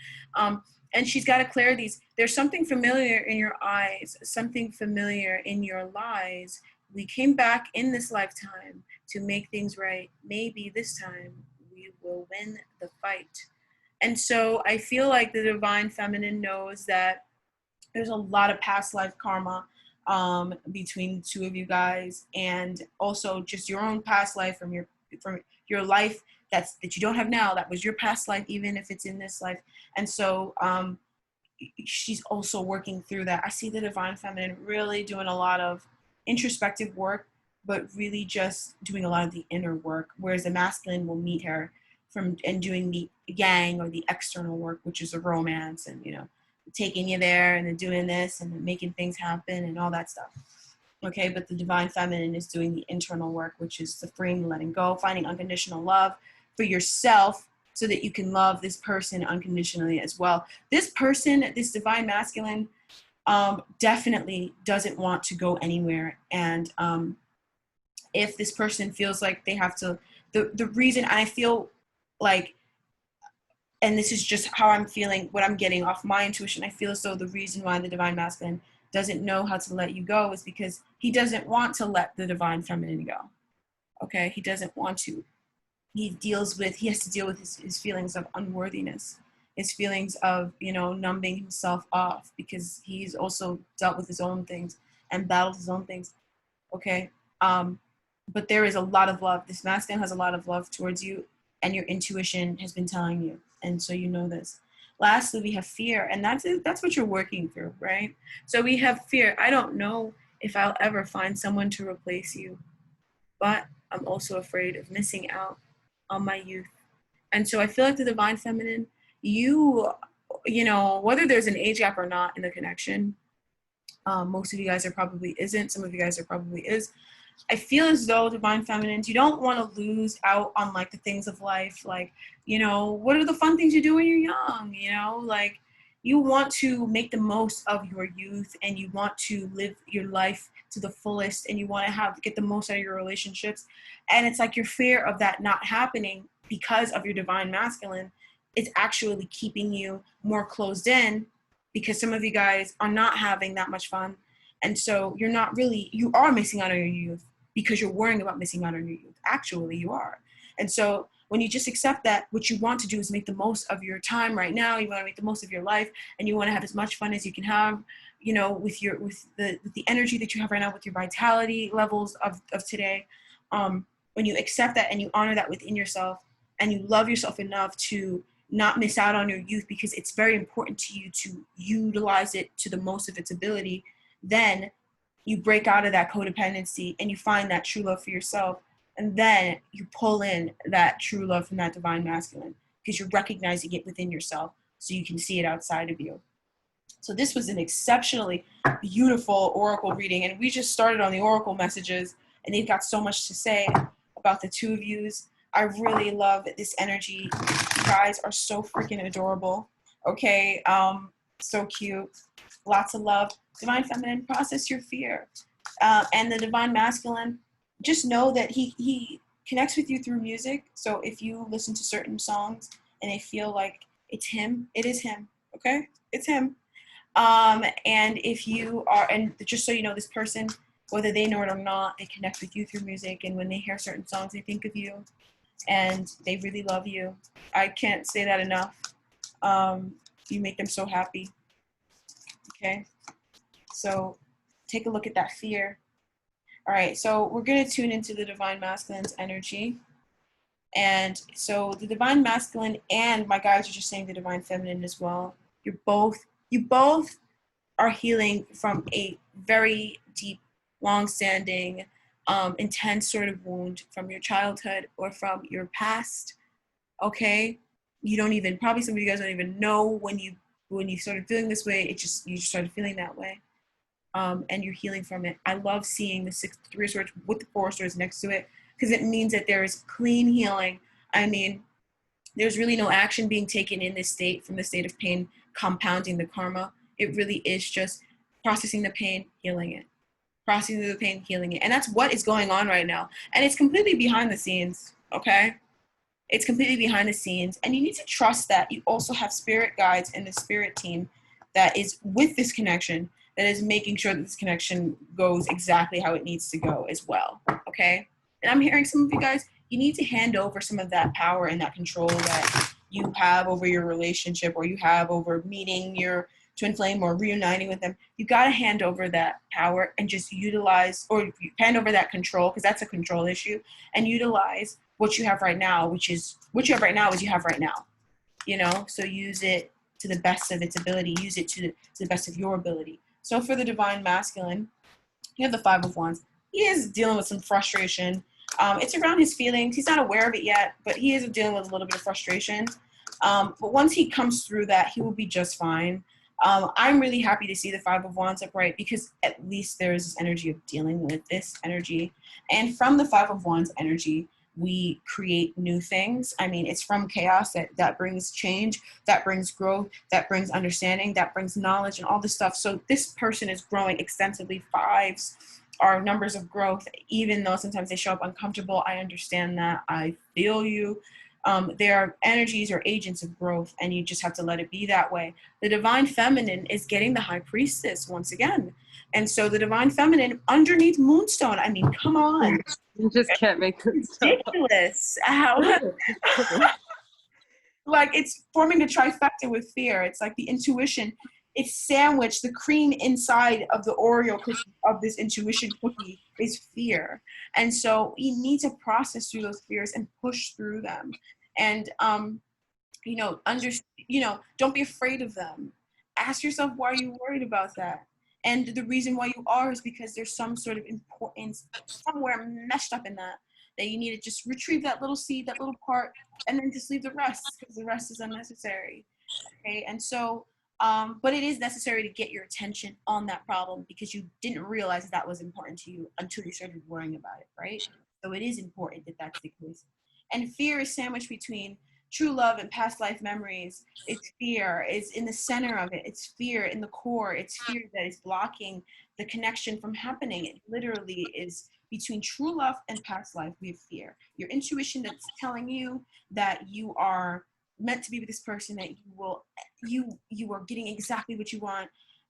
And she's got to clear these. There's something familiar in your eyes, something familiar in your lies. We came back in this lifetime to make things right. Maybe this time we will win the fight. And so I feel like the Divine Feminine knows that there's a lot of past life karma between the two of you guys, and also just your own past life from your life that you don't have now. That was your past life, even if it's in this life. And so she's also working through that. I see the Divine Feminine really doing a lot of introspective work, but really just doing a lot of the inner work, whereas the masculine will meet her from and doing the yang or the external work, which is a romance and, you know, taking you there and then doing this and then making things happen and all that stuff. Okay, but the Divine Feminine is doing the internal work, which is the freeing, letting go, finding unconditional love for yourself so that you can love this person unconditionally as well. This person, this Divine Masculine, definitely doesn't want to go anywhere. And if this person feels like they have to, the reason I feel like, and this is just how I'm feeling, what I'm getting off my intuition, I feel as though the reason why the Divine Masculine doesn't know how to let you go is because he doesn't want to let the Divine Feminine go. Okay, he doesn't want to. He has to deal with his feelings of unworthiness, his feelings of, you know, numbing himself off, because he's also dealt with his own things and battled his own things. Okay, but there is a lot of love. This masculine has a lot of love towards you, and your intuition has been telling you, and so you know this. Lastly, we have fear, and that's what you're working through, right? So we have fear. I don't know if I'll ever find someone to replace you, but I'm also afraid of missing out on my youth. And so I feel like the Divine Feminine, you know, whether there's an age gap or not in the connection, most of you guys are probably isn't, some of you guys are probably is. I feel as though Divine Feminines, you don't want to lose out on like the things of life. Like, you know, what are the fun things you do when you're young? You know, like you want to make the most of your youth, and you want to live your life to the fullest, and you want to get the most out of your relationships. And it's like your fear of that not happening because of your Divine Masculine is actually keeping you more closed in, because some of you guys are not having that much fun. And so you are missing out on your youth because you're worrying about missing out on your youth. Actually, you are. And so when you just accept that, what you want to do is make the most of your time right now. You want to make the most of your life, and you want to have as much fun as you can have, you know, with the energy that you have right now, with your vitality levels of today. When you accept that and you honor that within yourself, and you love yourself enough to not miss out on your youth, because it's very important to you to utilize it to the most of its ability, then you break out of that codependency and you find that true love for yourself. And then you pull in that true love from that Divine Masculine, because you're recognizing it within yourself so you can see it outside of you. So this was an exceptionally beautiful oracle reading, and we just started on the oracle messages, and they've got so much to say about the two of yous. I really love this energy. You guys are so freaking adorable. Okay, so cute. Lots of love. Divine Feminine, process your fear. And the Divine Masculine, just know that he connects with you through music. So if you listen to certain songs and they feel like it's him, it is him. Okay, it's him. And if you are, and just so you know, this person, whether they know it or not, they connect with you through music. And when they hear certain songs, they think of you, and they really love you. I can't say that enough. You make them so happy. Okay, so take a look at that fear. All right, so we're going to tune into the Divine Masculine's energy. And so the Divine Masculine and my guides are just saying the Divine Feminine as well. You both are healing from a very deep, long-standing, intense sort of wound from your childhood or from your past. Okay, you don't even, probably some of you guys don't even know when you started feeling this way. You just started feeling that way. And you're healing from it. I love seeing the three of swords with the four of swords next to it, because it means that there is clean healing. I mean, there's really no action being taken in this state, from the state of pain, compounding the karma. It really is just processing the pain, healing it. Processing the pain, healing it. And that's what is going on right now. And it's completely behind the scenes, okay? It's completely behind the scenes. And you need to trust that you also have spirit guides and the spirit team that is with this connection, that is making sure that this connection goes exactly how it needs to go as well, okay? And I'm hearing some of you guys, you need to hand over some of that power and that control that you have over your relationship, or you have over meeting your twin flame or reuniting with them. You got to hand over that power and just utilize, or hand over that control, because that's a control issue, and utilize what you have right now, which is what you have right now is you have right now, you know? So use it to the best of its ability. Use it to the best of your ability. So for the Divine Masculine, you have the Five of Wands. He is dealing with some frustration. It's around his feelings. He's not aware of it yet, but he is dealing with a little bit of frustration. But once he comes through that, he will be just fine. I'm really happy to see the Five of Wands upright, because at least there is this energy of dealing with this energy. And from the Five of Wands energy, we create new things. I mean, it's from chaos that brings change, that brings growth, that brings understanding, that brings knowledge and all this stuff. So this person is growing extensively. Fives are numbers of growth, even though sometimes they show up uncomfortable. I understand that. I feel you. They are energies or agents of growth, and you just have to let it be that way. The Divine Feminine is getting the High Priestess once again. And so the Divine Feminine underneath Moonstone, I mean, come on. You just can't make this Ridiculous. How like it's forming a trifecta with fear. It's like the intuition. It's sandwiched. The cream inside of the Oreo cookie of this intuition cookie is fear. And so you need to process through those fears and push through them. And don't be afraid of them. Ask yourself, why are you worried about that? And the reason why you are is because there's some sort of importance somewhere meshed up in that you need to just retrieve that little seed, that little part, and then just leave the rest, because the rest is unnecessary. Okay, and so, but it is necessary to get your attention on that problem, because you didn't realize that was important to you until you started worrying about it, right? So it is important that that's the case. And fear is sandwiched between true love and past life memories. It's fear is in the center of it. It's fear in the core. It's fear that is blocking the connection from happening. It literally is between true love and past life. We have fear. Your intuition that's telling you that you are meant to be with this person, that you are getting exactly what you want.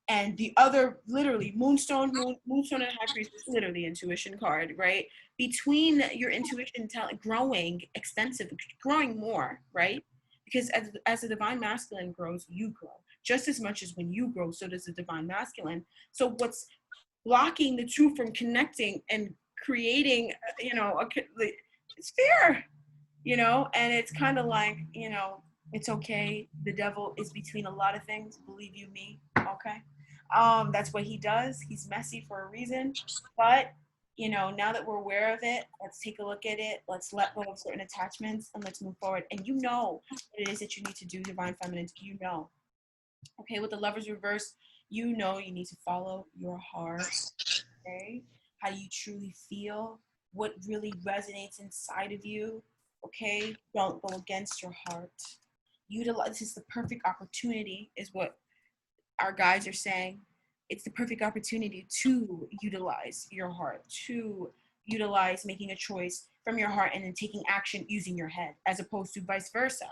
And the other, literally, moonstone and high priest is literally intuition card, right? Between your intuition growing extensive, growing more, right? Because as the divine masculine grows, you grow just as much as when you grow. So does the divine masculine. So what's blocking the two from connecting and creating, it's fear, and it's kind of like, it's okay. The devil is between a lot of things. Believe you me, okay? That's what he does. He's messy for a reason. But, now that we're aware of it, let's take a look at it. Let's let go of certain attachments and let's move forward. And you know what it is that you need to do, Divine Feminine. You know. Okay, with the Lover's reverse, you know you need to follow your heart. Okay? how you truly feel, what really resonates inside of you. Okay, don't go against your heart. Utilize, this is the perfect opportunity, is what our guides are saying. It's the perfect opportunity to utilize your heart, to utilize making a choice from your heart and then taking action using your head, as opposed to vice versa.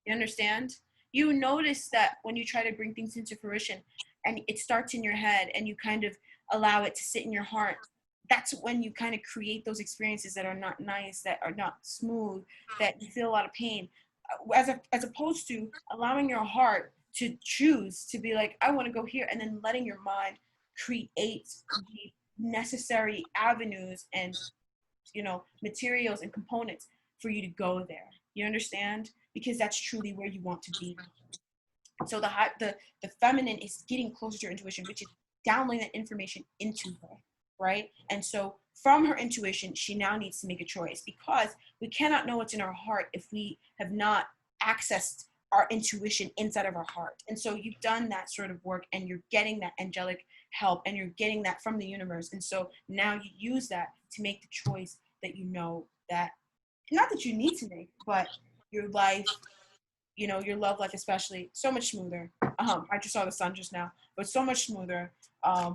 You understand? You notice that when you try to bring things into fruition and it starts in your head and you kind of allow it to sit in your heart, that's when you kind of create those experiences that are not nice, that are not smooth, that you feel a lot of pain. As opposed to allowing your heart to choose to be like, I want to go here, and then letting your mind create the necessary avenues and materials and components for you to go there. You understand? Because that's truly where you want to be. So the feminine is getting closer to her intuition, which is downloading that information into her, right? And so from her intuition, she now needs to make a choice, because we cannot know what's in our heart if we have not accessed our intuition inside of our heart. And so you've done that sort of work, and you're getting that angelic help, and you're getting that from the universe. And so now you use that to make the choice that you know that, not that you need to make, but your life, your love life especially, so much smoother. I just saw the sun just now, but so much smoother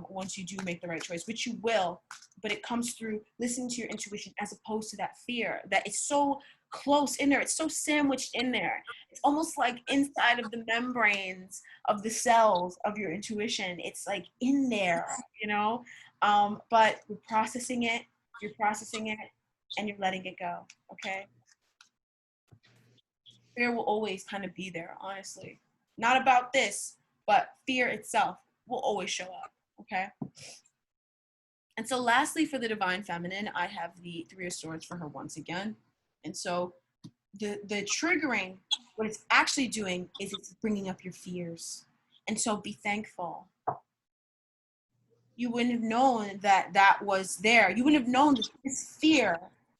once you do make the right choice, which you will. But it comes through listening to your intuition, as opposed to that fear that is so close in there. It's so sandwiched in there. It's almost like inside of the membranes of the cells of your intuition. It's like in there. But you're processing it, and you're letting it go. Okay. Fear will always kind of be there, honestly. Not about this, but fear itself will always show up, okay? And so lastly, for the divine feminine, I have the Three of Swords for her once again. And so the triggering, what it's actually doing is it's bringing up your fears. And so be thankful. You wouldn't have known that that was there. You wouldn't have known that this fear,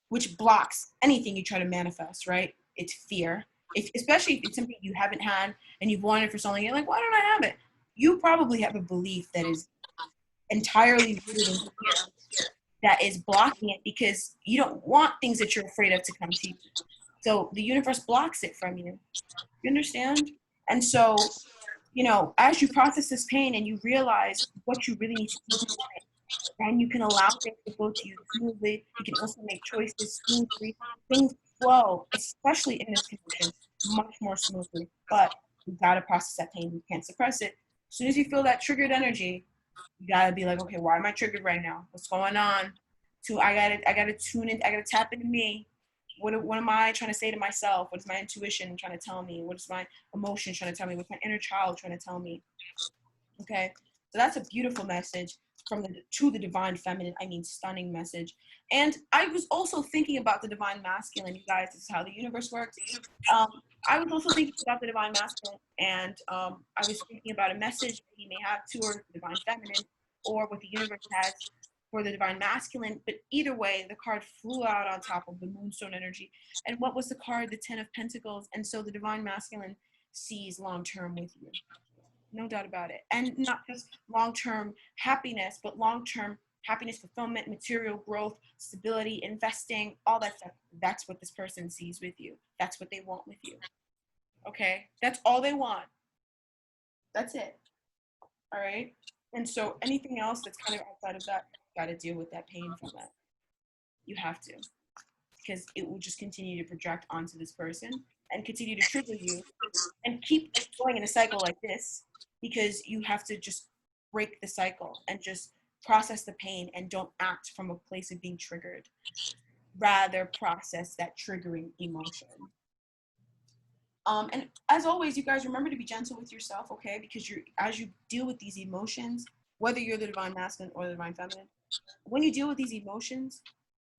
which blocks anything you try to manifest, right? It's fear. Especially if it's something you haven't had and you've wanted for so long, you're like, why don't I have it? You probably have a belief that is entirely rooted in fear that is blocking it, because you don't want things that you're afraid of to come to you. So the universe blocks it from you. You understand? And so, as you process this pain and you realize what you really need to do, then you can allow things to flow to you smoothly. You can also make choices smoothly. Things flow, especially in this condition, much more smoothly. But you gotta process that pain. You can't suppress it. As soon as you feel that triggered energy, you gotta be like, okay, why am I triggered right now? What's going on? I gotta tune in. I gotta tap into me. What am I trying to say to myself? What is my intuition trying to tell me? What is my emotion trying to tell me? What's my inner child trying to tell me? Okay, so that's a beautiful message to the divine feminine. I mean, stunning message. And I was also thinking about the divine masculine. You guys, this is how the universe works. I was also thinking about the divine masculine, and I was thinking about a message that he may have towards the divine feminine, or what the universe has for the divine masculine. But either way, the card flew out on top of the moonstone energy. And what was the card? The Ten of Pentacles. And so the divine masculine sees long term with you. No doubt about it. And not just long-term happiness, but long-term happiness, fulfillment, material growth, stability, investing, all that stuff. That's what this person sees with you. That's what they want with you. Okay? That's all they want. That's it. All right? And so anything else that's kind of outside of that, you got to deal with that pain from that. You have to. Because it will just continue to project onto this person and continue to trigger you and keep going in a cycle like this, because you have to just break the cycle and just process the pain and don't act from a place of being triggered. Rather process that triggering emotion. And as always, you guys remember to be gentle with yourself, okay? Because as you deal with these emotions, whether you're the divine masculine or the divine feminine, when you deal with these emotions,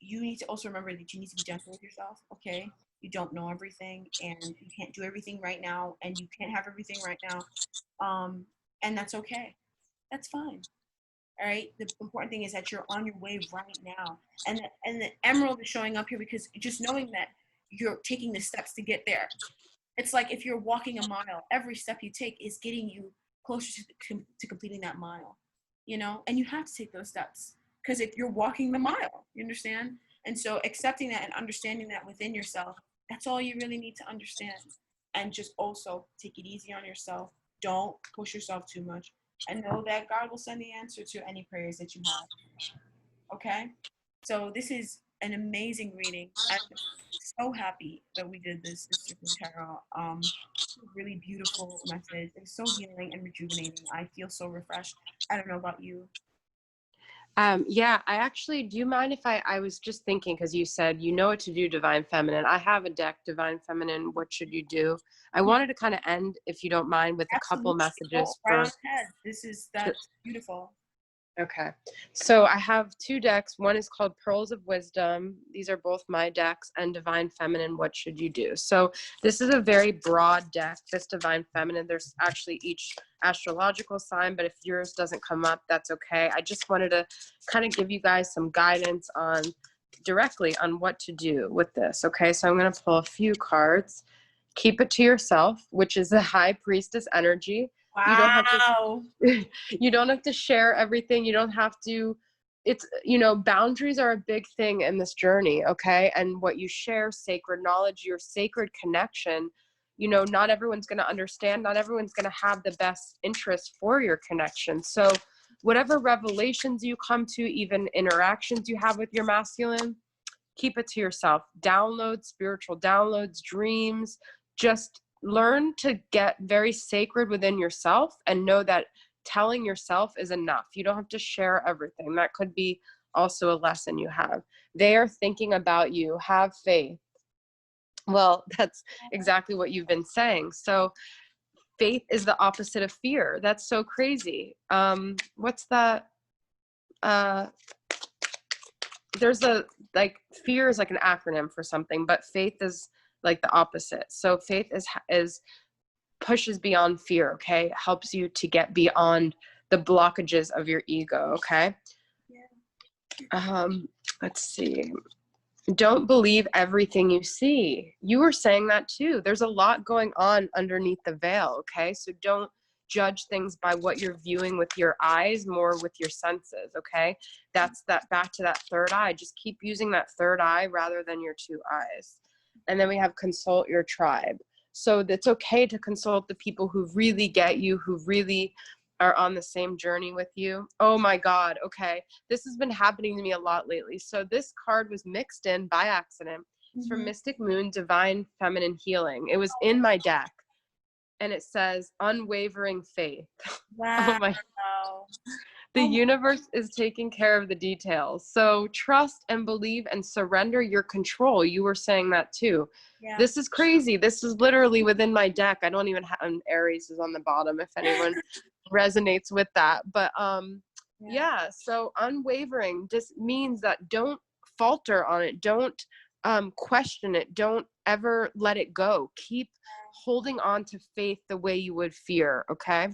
you need to also remember that you need to be gentle with yourself, okay? You don't know everything, and you can't do everything right now, and you can't have everything right now. And that's okay. That's fine. All right. The important thing is that you're on your way right now. And the emerald is showing up here because just knowing that you're taking the steps to get there. It's like if you're walking a mile, every step you take is getting you closer to completing that mile, and you have to take those steps. because if you're walking the mile, you understand? And so accepting that and understanding that within yourself, that's all you really need to understand. And just also take it easy on yourself. Don't push yourself too much. And know that God will send the answer to any prayers that you have. Okay? So this is an amazing reading. I'm so happy that we did this, Sister Tarot. Really beautiful message. It's so healing and rejuvenating. I feel so refreshed. I don't know about you. Yeah, I actually, do you mind if I was just thinking, because you said, you know what to do, Divine Feminine. I have a deck, Divine Feminine, what should you do? I wanted to kind of end, if you don't mind, with a couple Absolutely. Go messages right for, on ahead. That's beautiful. okay. So I have two decks. One is called Pearls of Wisdom. These are both my decks, and Divine Feminine, what should you do? So this is a very broad deck, this Divine Feminine. There's actually each astrological sign, but if yours doesn't come up, that's okay. I just wanted to kind of give you guys some guidance on directly on what to do with this. Okay, so I'm going to pull a few cards. Keep it to yourself, which is the High Priestess energy. You don't have Wow. to you don't have to share everything. You don't have to, it's, you know, boundaries are a big thing in this journey. Okay. And what you share, sacred knowledge, your sacred connection, you know, not everyone's going to understand, not everyone's going to have the best interest for your connection. So whatever revelations you come to, even interactions you have with your masculine, keep it to yourself. Downloads, spiritual downloads, dreams, just learn to get very sacred within yourself and know that telling yourself is enough. You don't have to share everything. That could be also a lesson you have. They are thinking about you. Have faith. Well, that's exactly what you've been saying. So faith is the opposite of fear. That's so crazy. What's that? There's a, like, fear is like an acronym for something, but faith is like the opposite. So faith is pushes beyond fear. Okay, it helps you to get beyond the blockages of your ego. Okay. Let's see. Don't believe everything you see. You were saying that too. There's a lot going on underneath the veil. Okay, so don't judge things by what you're viewing with your eyes, more with your senses. Okay, that's that, back to that third eye. Just keep using that third eye rather than your two eyes. And then we have consult your tribe. So it's okay to consult the people who really get you, who really are on the same journey with you. Oh my God. Okay. This has been happening to me a lot lately. So this card was mixed in by accident. It's from Mystic Moon, Divine Feminine Healing. It was in my deck and it says unwavering faith. Wow. Oh my. The universe is taking care of the details. So trust and believe and surrender your control. You were saying that too. Yeah. This is crazy. This is literally within my deck. I don't even have, Aries is on the bottom if anyone resonates with that. But yeah, so unwavering just means that don't falter on it. Don't question it. Don't ever let it go. Keep holding on to faith the way you would fear. Okay.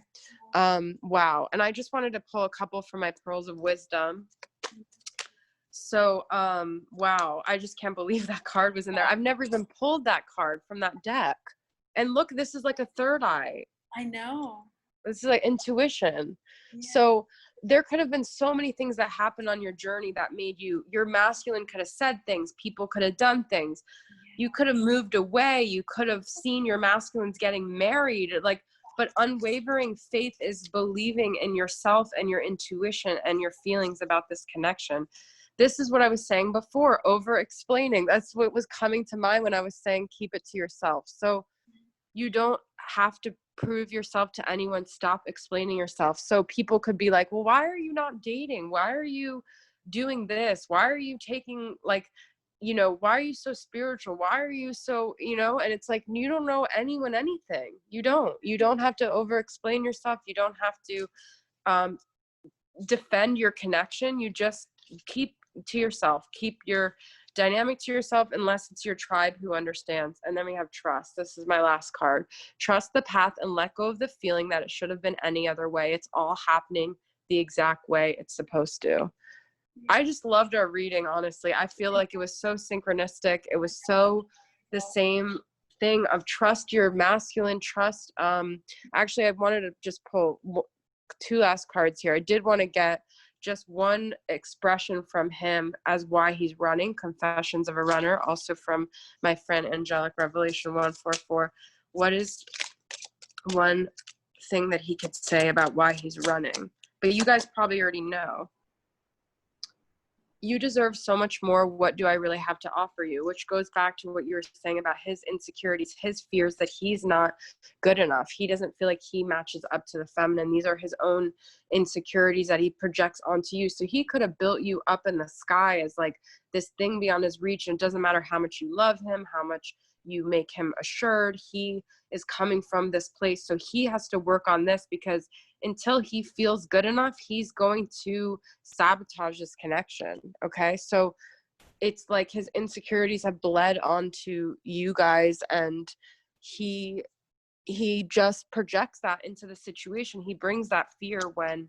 Wow. And I just wanted to pull a couple from my pearls of wisdom. So, wow, I just can't believe that card was in there. I've never even pulled that card from that deck. And look, this is like a third eye. I know. This is like intuition. Yeah. So there could have been so many things that happened on your journey that made you, your masculine could have said things, people could have done things. You could have moved away. You could have seen your masculines getting married. Like, but unwavering faith is believing in yourself and your intuition and your feelings about this connection. This is what I was saying before, over explaining. That's what was coming to mind when I was saying, keep it to yourself. So you don't have to prove yourself to anyone. Stop explaining yourself. So people could be like, well, why are you not dating? Why are you doing this? Why are you taking, like, you know, why are you so spiritual? Why are you so, you know, and it's like, you don't know anyone anything. You don't have to over explain yourself. You don't have to defend your connection. You just keep to yourself, keep your dynamic to yourself, unless it's your tribe who understands. And then we have trust. This is my last card. Trust the path and let go of the feeling that it should have been any other way. It's all happening the exact way it's supposed to. I just loved our reading, honestly. I feel like it was so synchronistic. It was so the same thing of trust your masculine, trust. Actually, I wanted to just pull two last cards here. I did want to get just one expression from him as why he's running, Confessions of a Runner, also from my friend Angelic Revelation 144. What is one thing that he could say about why he's running? But you guys probably already know. You deserve so much more. What do I really have to offer you? Which goes back to what you were saying about his insecurities, his fears that he's not good enough. He doesn't feel like he matches up to the feminine. These are his own insecurities that he projects onto you. So he could have built you up in the sky as like this thing beyond his reach. And it doesn't matter how much you love him, how much you make him assured. He is coming from this place. So he has to work on this, because until he feels good enough, he's going to sabotage this connection. Okay. So it's like his insecurities have bled onto you guys, and he just projects that into the situation. He brings that fear when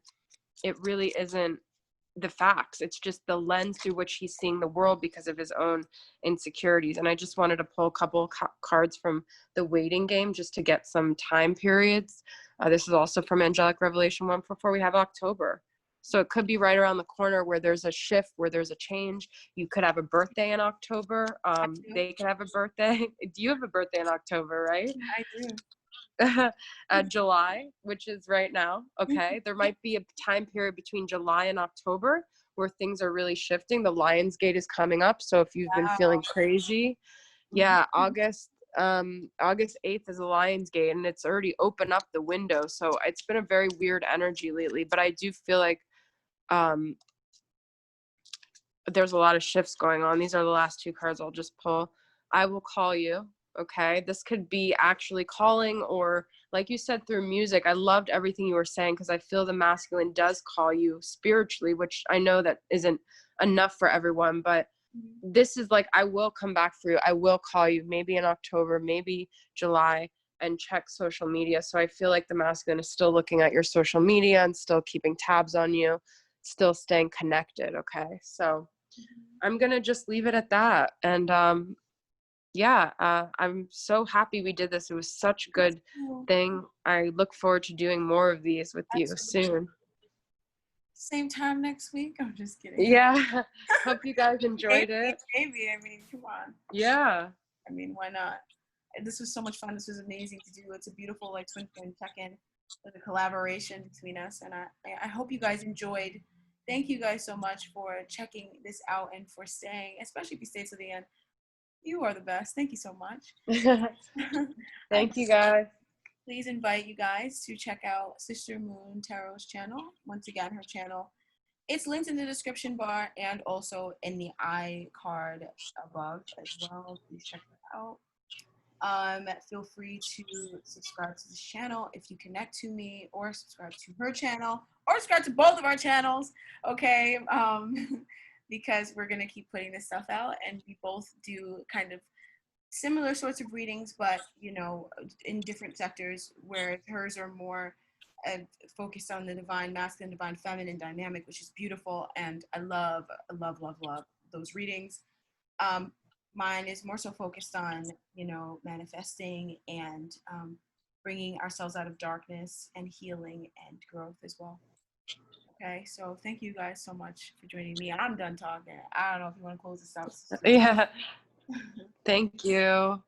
it really isn't the facts. It's just the lens through which he's seeing the world because of his own insecurities. And I just wanted to pull a couple cards from the waiting game just to get some time periods. This is also from Angelic Revelation 144. We have October. So it could be right around the corner where there's a shift, where there's a change. You could have a birthday in October. They could have a birthday. Do you have a birthday in October, right? I do. July, which is right now. Okay. There might be a time period between July and October where things are really shifting. The Lions Gate is coming up. So if you've been feeling crazy, yeah, August 8th is the Lions Gate, and it's already opened up the window. So it's been a very weird energy lately, but I do feel like there's a lot of shifts going on. These are the last two cards I'll just pull. I will call you. Okay. This could be actually calling, or like you said, through music. I loved everything you were saying, because I feel the masculine does call you spiritually, which I know that isn't enough for everyone, but this is like, I will come back for you. I will call you maybe in October, maybe July, and check social media. So I feel like the masculine is still looking at your social media and still keeping tabs on you, still staying connected. Okay. So I'm going to just leave it at that. And, I'm so happy we did this. It was such a good thing. I look forward to doing more of these with you soon. Same time next week? I'm just kidding. Yeah. Hope you guys enjoyed it. Maybe. I mean, come on. Yeah. I mean, why not? This was so much fun. This was amazing to do. It's a beautiful like twin flame check-in with a collaboration between us. And I hope you guys enjoyed. Thank you guys so much for checking this out and for staying, especially if you stay to the end. You are the best. Thank you so much. Thank you guys. Please invite you guys to check out Sister Moon Tarot's channel. Once again, her channel. It's linked in the description bar and also in the iCard above as well. Please check that out. Feel free to subscribe to this channel if you connect to me, or subscribe to her channel, or subscribe to both of our channels. Okay. Because we're going to keep putting this stuff out, and we both do kind of similar sorts of readings, but, you know, in different sectors, where hers are more focused on the divine masculine, divine feminine dynamic, which is beautiful. And I love those readings. Mine is more so focused on, you know, manifesting and bringing ourselves out of darkness and healing and growth as well. Okay, so thank you guys so much for joining me. I'm done talking. I don't know if you want to close this out. Yeah. Thank you.